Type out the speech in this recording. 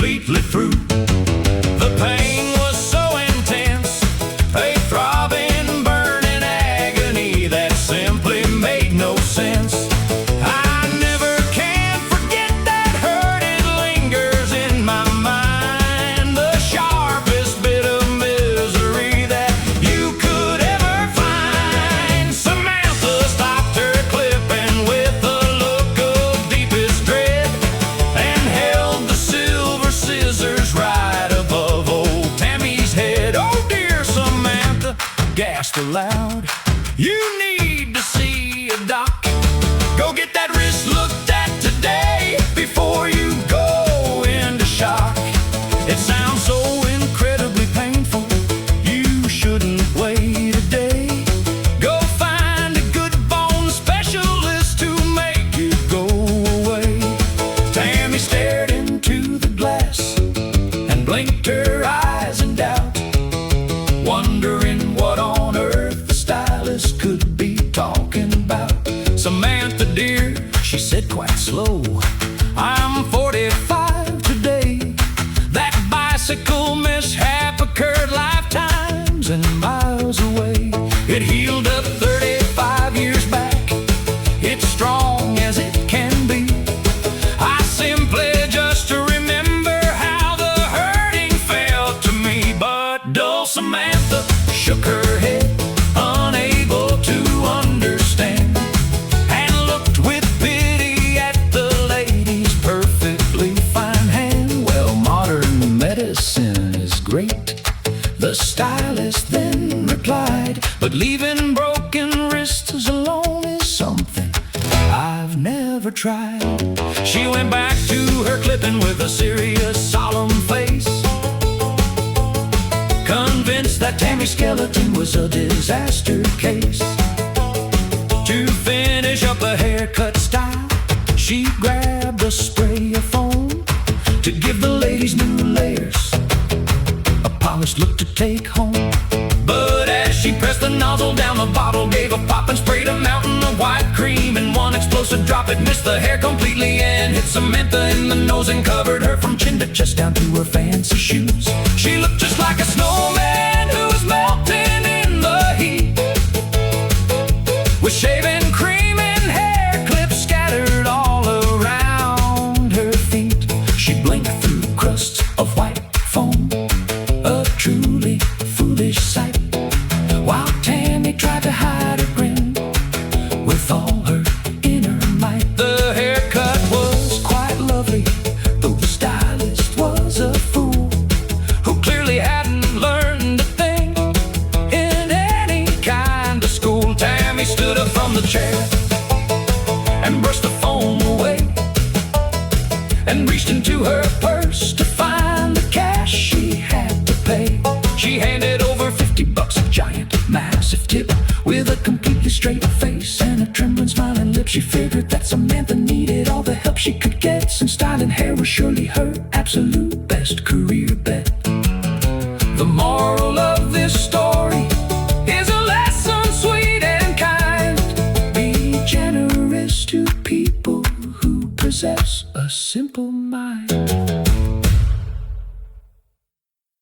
completely through. The pain was so intense, a throbbing, burning agony that simply made no sense. I never can forget that hurt, it lingers in my mind. The sharpest bit of misery that you could ever find. Samantha stopped her clipping with a look of deepest dread and held the silver scissors right above old Tammy's head. Oh dear, Samantha gasped aloud, you need to see a doc. Go get that wrist looked at today before you go into shock. It sounds so incredibly painful, you shouldn't wait a day. Go find a good bone specialist to make it go away. Tammy stared into the glass and blinked her eyes in doubt, wondering what on earth the stylist could be talking about. Samantha dear, she said quite slow, I'm 45 today. That bicycle mishap occurred lifetimes and miles away. It healed up 35 years back, it's strong as it can be. I simply just remember how the hurting felt to me. But dull Samantha shook her head, unable to understand, and looked with pity at the lady's perfectly fine hand. Well, modern medicine is great, the stylist then replied, but leaving broken wrists alone is something I've never tried. She went back to her clipping with a serious, solemn face, convinced that Tammy's skeleton was a disaster case. To finish up a haircut style, she grabbed a spray of foam to give the ladies new layers, a polished look to take home. But as she pressed the nozzle down, the bottle gave a pop and sprayed a mountain of white cream. In one explosive drop, it missed the hair completely and hit Samantha in the nose and covered her from chin to chest down to her fancy shoes. She looked just like a snowman who was melting in the heat, with shaving cream and hair clips scattered all around her feet. She blinked through crusts of white foam, a truly foolish sight, while Tammy tried to hide her grin with all her inner might. The haircut was quite lovely, though the stylist was a fool who clearly hadn't learned a thing in any kind of school. Tammy stood up from the chair and brushed the foam away and reached into her purse to find the cash she had to pay. She handed over $50, a giant, massive tip, with a completely straight face and a trembling, smiling lip. She figured that Samantha needed all the help she could get, since styling hair was surely her absolute best career bet. The moral of this story is a lesson sweet and kind. Be generous to people who possess a simple mind.